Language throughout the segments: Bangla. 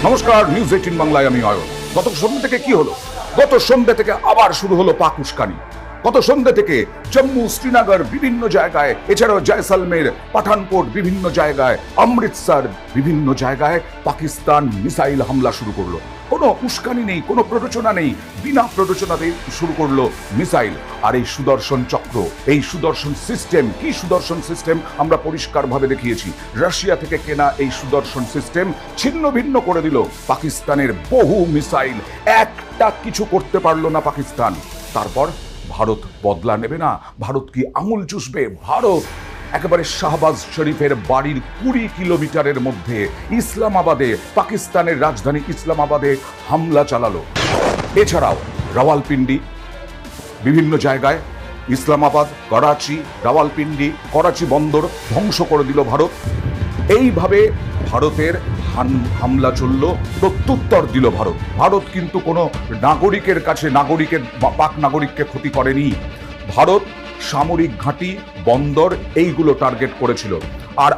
নমস্কার, নিউজ 18 বাংলায় আমি অয়ন। গত সন্ধ্যা থেকে কি হলো? গত সন্ধ্যা থেকে আবার শুরু হলো পাক উস্কানি। গত সন্ধ্যা থেকে জম্মু, শ্রীনগর, বিভিন্ন জায়গায়, এছাড়াও জয়সালমের, পাঠানকোট, বিভিন্ন জায়গায়, অমৃতসর, বিভিন্ন জায়গায় পাকিস্তান মিসাইল হামলা শুরু করলো। কোনো উস্কানি নেই, কোনো প্ররোচনা নেই, বিনা প্ররোচনাতে শুরু করলো মিসাইল। আর এই সুদর্শন চক্র, এই সুদর্শন সিস্টেম, কি সুদর্শন সিস্টেম আমরা পরিষ্কারভাবে দেখিয়েছি। রাশিয়া থেকে কেনা এই সুদর্শন সিস্টেম ছিন্ন ভিন্ন করে দিল পাকিস্তানের বহু মিসাইল। একটা কিছু করতে পারলো না পাকিস্তান। তারপর ভারত বদলা নেবে না? ভারত কি আঙুল চুষবে? ভারত একেবারে শাহবাজ শরীফের বাড়ির 20 কিলোমিটারের মধ্যে ইসলামাবাদে, পাকিস্তানের রাজধানী ইসলামাবাদে হামলা চালালো। এছাড়াও রাওয়ালপিন্ডি, বিভিন্ন জায়গায় ইসলামাবাদ, করাচি, রাওয়ালপিন্ডি, করাচি বন্দর ধ্বংস করে দিল ভারত। এইভাবে ভারতের হামলা চলল, প্রত্যুত্তর দিল ভারত। ভারত কিন্তু কোনো নাগরিকের কাছে, পাক নাগরিককে ক্ষতি করেনি। ভারত সামরিক ঘাঁটি, বন্দর এইগুলো টার্গেট করেছিল। আর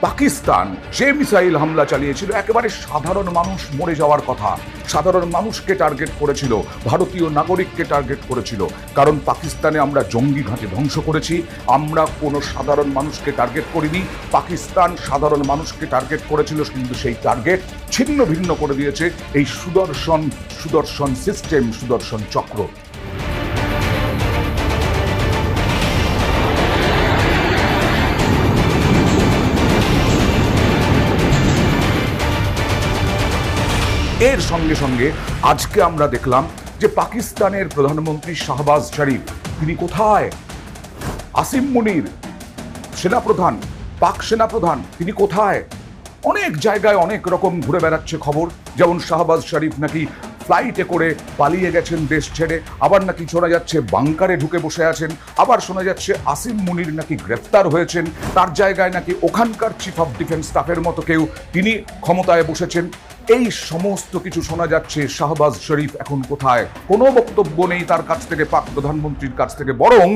পাকিস্তান যে মিসাইল হামলা চালিয়েছিল, একেবারে সাধারণ মানুষ মরে যাওয়ার কথা, সাধারণ মানুষকে টার্গেট করেছিল, ভারতীয় নাগরিককে টার্গেট করেছিল। কারণ পাকিস্তানে আমরা জঙ্গি ঘাঁটি ধ্বংস করেছি, আমরা কোনো সাধারণ মানুষকে টার্গেট করিনি। পাকিস্তান সাধারণ মানুষকে টার্গেট করেছিল, কিন্তু সেই টার্গেট ছিন্ন ভিন্ন করে দিয়েছে এই সুদর্শন সিস্টেম, সুদর্শন চক্র। এর সঙ্গে সঙ্গে আজকে আমরা দেখলাম যে পাকিস্তানের প্রধানমন্ত্রী শাহবাজ শরীফ, তিনি কোথায়? আসিম মুনির সেনাপ্রধান, পাক সেনাপ্রধান, তিনি কোথায়? অনেক জায়গায় অনেক রকম ঘুরে বেড়াচ্ছে খবর। যেমন শাহবাজ শরীফ নাকি ফ্লাইটে করে পালিয়ে গেছেন দেশ ছেড়ে, আবার নাকি শোনা যাচ্ছে বাংকারে ঢুকে বসে আছেন, আবার শোনা যাচ্ছে আসিম মুনির নাকি গ্রেফতার হয়েছেন, তার জায়গায় নাকি ওখানকার চিফ অফ ডিফেন্স স্টাফের মতো কেউ তিনি ক্ষমতায় বসেছেন। এই সমস্ত কিছু শোনা যাচ্ছে। শাহবাজ শরীফ এখন কোথায়? কোনো বক্তব্য নেই তার কাছ থেকে, পাক প্রধানমন্ত্রীর কাছ থেকে। বরং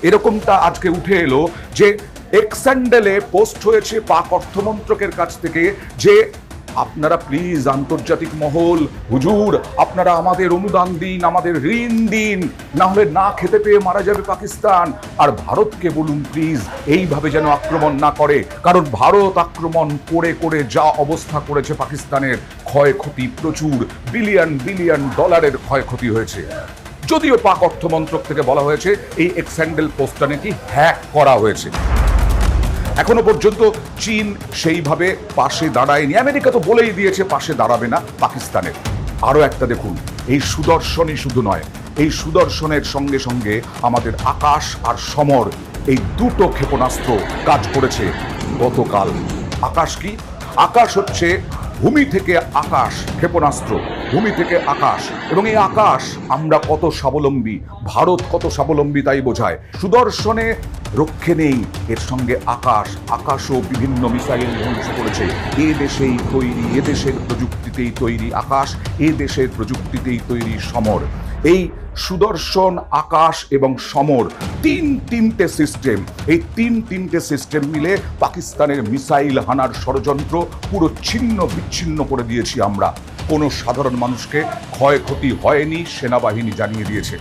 এরকমটা আজকে উঠে এলো যে এক্স হ্যান্ডেলে পোস্ট হয়েছে পাক অর্থমন্ত্রকের কাছ থেকে যে আপনারা প্লিজ আন্তর্জাতিক মহল, হুজুর আপনারা আমাদের অনুদান দিন, আমাদের ঋণ দিন, না হলে না খেতে পেয়ে মারা যাবে পাকিস্তান। আর ভারতকে বলুন প্লিজ এইভাবে যেন আক্রমণ না করে, কারণ ভারত আক্রমণ করে করে যা অবস্থা করেছে পাকিস্তানের, ক্ষয়ক্ষতি প্রচুর, বিলিয়ন বিলিয়ন ডলারের ক্ষয়ক্ষতি হয়েছে। যদিও পাক অর্থমন্ত্রক থেকে বলা হয়েছে এই এক্স হ্যান্ডেল পোস্টটা নাকি হ্যাক করা হয়েছে। এখনো পর্যন্ত চীন সেইভাবে পাশে দাঁড়ায়নি। আমেরিকা তো বলেই দিয়েছে পাশে দাঁড়াবে না পাকিস্তানের। আরো একটা দেখুন, এই সুদর্শনই শুধু নয়, এই সুদর্শনের সঙ্গে সঙ্গে আমাদের আকাশ আর সমর, এই দুটো ক্ষেপণাস্ত্র কাজ করেছে গতকাল। আকাশ কি? আকাশ হচ্ছে ভূমি থেকে আকাশ ক্ষেপণাস্ত্র, ভূমি থেকে আকাশ। এবং এই আকাশ আমরা কত স্বাবলম্বী, ভারত কত স্বাবলম্বী তাই বোঝায়। সুদর্শনে রক্ষে নেই, এর সঙ্গে আকাশও বিভিন্ন মিসাইল ধ্বংস করেছে। এ দেশেই তৈরি, এ দেশের প্রযুক্তিতেই তৈরি আকাশ, এ দেশের প্রযুক্তিতেই তৈরি সমর। এই সুদর্শন, আকাশ এবং সমর, তিনটে সিস্টেম, এই তিনটে সিস্টেম মিলে পাকিস্তানের মিসাইল হানার ষড়যন্ত্র পুরো ছিন্ন বিচ্ছিন্ন করে দিয়েছি আমরা। কোনো সাধারণ মানুষকে ক্ষয়ক্ষতি হয়নি, সেনাবাহিনী জানিয়ে দিয়েছে।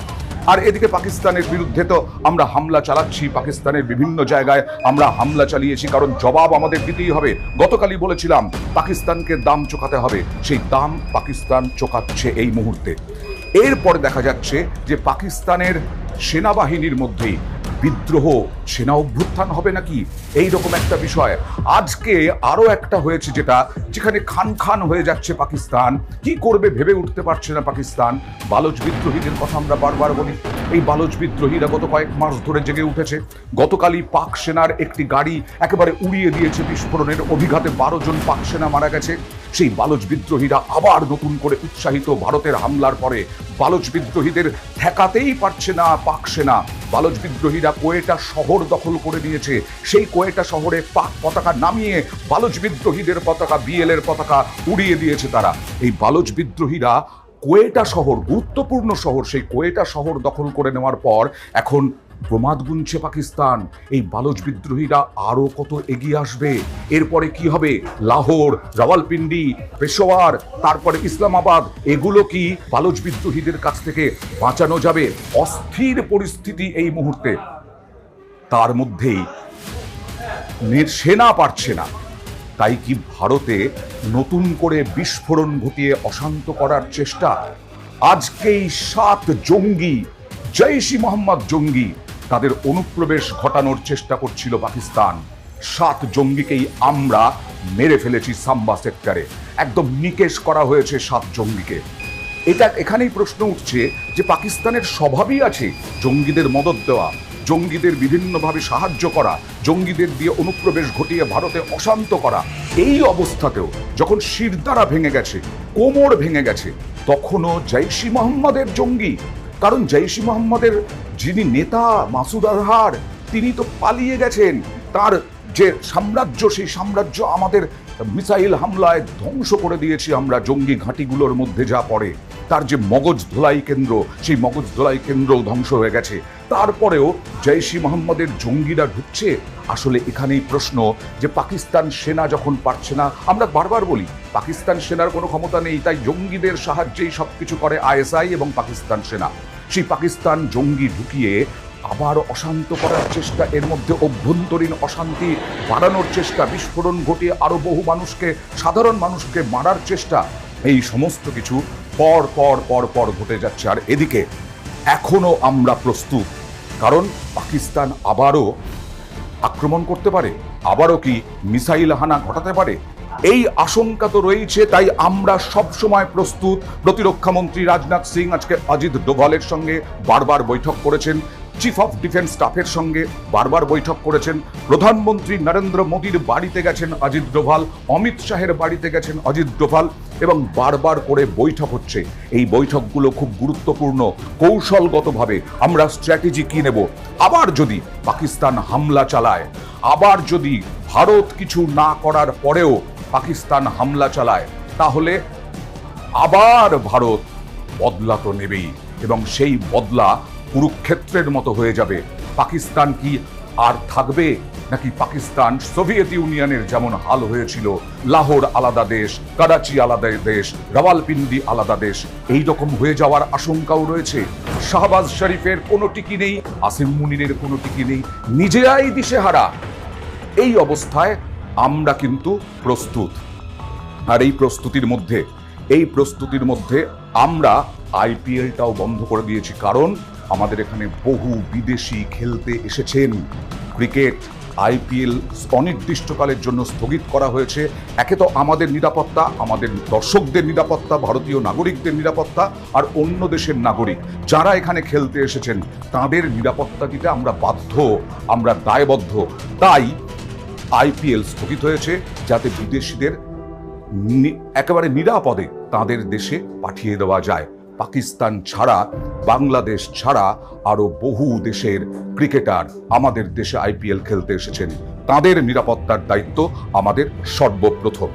আর এদিকে পাকিস্তানের বিরুদ্ধে তো আমরা হামলা চালাচ্ছি, পাকিস্তানের বিভিন্ন জায়গায় আমরা হামলা চালিয়েছি, কারণ জবাব আমাদের দিতেই হবে। গতকালই বলেছিলাম পাকিস্তানকে দাম চোকাতে হবে, সেই দাম পাকিস্তান চোকাচ্ছে এই মুহূর্তে। এরপরে দেখা যাচ্ছে যে পাকিস্তানের সেনাবাহিনীর মধ্যেই বিদ্রোহ, সেনা অভ্যুত্থান হবে নাকি, এইরকম একটা বিষয়। আজকে আরো একটা হয়েছে যেখানে খান হয়ে যাচ্ছে পাকিস্তান। কি করবে ভেবে উঠতে পারছে না পাকিস্তান। বালোচ বিদ্রোহীদের কথা আমরা বারবার বলি, এই বালোচ বিদ্রোহীরা গত কয়েক মাস ধরে জেগে উঠেছে। গতকালই পাক সেনার একটি গাড়ি একেবারে উড়িয়ে দিয়েছে বিস্ফোরণের অভিঘাতে, 12 জন পাক সেনা মারা গেছে। সেই বালোচ বিদ্রোহীরা আবার নতুন করে উৎসাহিত ভারতের হামলার পরে। বালোচ বিদ্রোহীদের ঠেকাতেই পারছে না পাক সেনা। বালোচ বিদ্রোহীরা কোয়েটা শহর দখল করে নিয়েছে। সেই কোয়েটা শহরে পাক পতাকা নামিয়ে বালোচ বিদ্রোহীদের পতাকা, বিএল-এর পতাকা উড়িয়ে দিয়েছে তারা। এই বালোচ বিদ্রোহীরা কোয়েটা শহর, গুরুত্বপূর্ণ শহর, সেই কোয়েটা শহর দখল করে নেওয়ার পর এখন প্রমাদ গুনছে পাকিস্তান। এই বালুচ বিদ্রোহীরা আরো কত এগিয়ে আসবে। এরপরে কি হবে? লাহোর, রাওয়ালপিন্ডি, পেশোয়ার, তারপরে ইসলামাবাদ, এগুলো কি বালুচ বিদ্রোহীদের কাছ থেকে বাঁচানো যাবে? অস্থির পরিস্থিতি এই মুহূর্তে। তার মধ্যেই সেনা পারছে না, তাই কি ভারতে নতুন করে বিস্ফোরণ ঘটিয়ে অশান্ত করার চেষ্টা? আজকেই 7 জঙ্গি, জৈশ-ই মোহাম্মদ জঙ্গি, তাদের অনুপ্রবেশ ঘটানোর চেষ্টা করছিল পাকিস্তান। 7 জঙ্গিকেই আমরা মেরে ফেলেছি সাম্বা সেক্টরে, একদম নিকেশ করা হয়েছে 7 জঙ্গিকে। এটা এখানেই প্রশ্ন উঠছে যে পাকিস্তানের স্বভাবই আছে জঙ্গিদের মদদ দেওয়া, জঙ্গিদের বিভিন্নভাবে সাহায্য করা, জঙ্গিদের দিয়ে অনুপ্রবেশ ঘটিয়ে ভারতে অশান্ত করা। এই অবস্থাতেও যখন শিরদাঁড়া ভেঙে গেছে, কোমর ভেঙে গেছে, তখনও জৈশ-ই মোহাম্মদের জঙ্গি। কারণ জৈশ-ই মোহাম্মদের যিনি নেতা মাসুদ আজহার, তিনি তো পালিয়ে গেছেন। তার যে সাম্রাজ্য, সেই সাম্রাজ্য আমাদের মিসাইল হামলায় ধ্বংস করে দিয়েছি আমরা। জঙ্গি ঘাঁটিগুলোর মধ্যে যা পড়ে, তার যে মগজ ধোলাই কেন্দ্র, সেই মগজ ধোলাই কেন্দ্রও ধ্বংস হয়ে গেছে। তারপরেও জৈশ-ই মোহাম্মদের জঙ্গিরা ঢুকছে। আসলে এখানেই প্রশ্ন যে পাকিস্তান সেনা যখন পারছে না, আমরা বারবার বলি পাকিস্তান সেনার কোনো ক্ষমতা নেই, তাই জঙ্গিদের সাহায্যেই সবকিছু করে আইএসআই এবং পাকিস্তান সেনা। সেই পাকিস্তান জঙ্গি ঢুকিয়ে আবার অশান্ত করার চেষ্টা, এর মধ্যে অভ্যন্তরীণ অশান্তি বাড়ানোর চেষ্টা, বিস্ফোরণ ঘটিয়ে আরো বহু মানুষকে, সাধারণ মানুষকে মারার চেষ্টা, এই সমস্ত কিছু পর পর পর পর ঘটে যাচ্ছে। আর এদিকে এখনো আমরা প্রস্তুত, কারণ পাকিস্তান আবারও আক্রমণ করতে পারে, আবারও কি মিসাইল হানা ঘটাতে পারে, এই আশঙ্কা তো রয়েছে। তাই আমরা সব সময় প্রস্তুত। প্রতিরক্ষা মন্ত্রী রাজনাথ সিং আজকে অজিত ডোভালের সঙ্গে বারবার বৈঠক করেছেন, চিফ অফ ডিফেন্স স্টাফের সঙ্গে বারবার বৈঠক করেছেন, প্রধানমন্ত্রী নরেন্দ্র মোদীর বাড়িতে গেছেন অজিত ডোভাল, অমিত শাহের বাড়িতে গেছেন অজিত ডোভাল, এবং বারবার করে বৈঠক হচ্ছে। এই বৈঠকগুলো খুব গুরুত্বপূর্ণ। কৌশলগতভাবে আমরা স্ট্র্যাটেজি কি নেব। আবার যদি পাকিস্তান হামলা চালায়, আবার যদি ভারত কিছু না করার পরেও পাকিস্তান হামলা চালায়, তাহলে আবার ভারত বদলা তো নেবেই, এবং সেই বদলা কুরুক্ষেত্রের মতো হয়ে যাবে। পাকিস্তান কি আর থাকবে, নাকি পাকিস্তান সোভিয়েত ইউনিয়নের যেমন হাল হয়েছিল, লাহোর আলাদা দেশ, করাচি আলাদা দেশ, রাওয়ালপিন্ডি আলাদা দেশ, এই রকম হয়ে যাওয়ার আশঙ্কাও রয়েছে। শাহবাজ শরীফের কোনো টিকি নেই, আসিম মুনিরের কোনো টিকি নেই, নিজেরাই দিশেহারা। এই অবস্থায় আমরা কিন্তু প্রস্তুত। আর এই প্রস্তুতির মধ্যে আমরা আইপিএলটাও বন্ধ করে দিয়েছি, কারণ আমাদের এখানে বহু বিদেশি খেলতে এসেছেন। ক্রিকেট আইপিএল অনির্দিষ্টকালের জন্য স্থগিত করা হয়েছে। একে তো আমাদের নিরাপত্তা, আমাদের দর্শকদের নিরাপত্তা, ভারতীয় নাগরিকদের নিরাপত্তা, আর অন্য দেশের নাগরিক যারা এখানে খেলতে এসেছেন তাদের নিরাপত্তা দিতে আমরা বাধ্য, আমরা দায়বদ্ধ। তাই আইপিএল স্থগিত হয়েছে, যাতে বিদেশিদের একেবারে নিরাপদে তাদের দেশে পাঠিয়ে দেওয়া যায়। পাকিস্তান ছাড়া, বাংলাদেশ ছাড়া আরো বহু দেশের ক্রিকেটার আমাদের দেশে আইপিএল খেলতে এসেছেন, তাদের নিরাপত্তার দায়িত্ব আমাদের সর্বপ্রথম।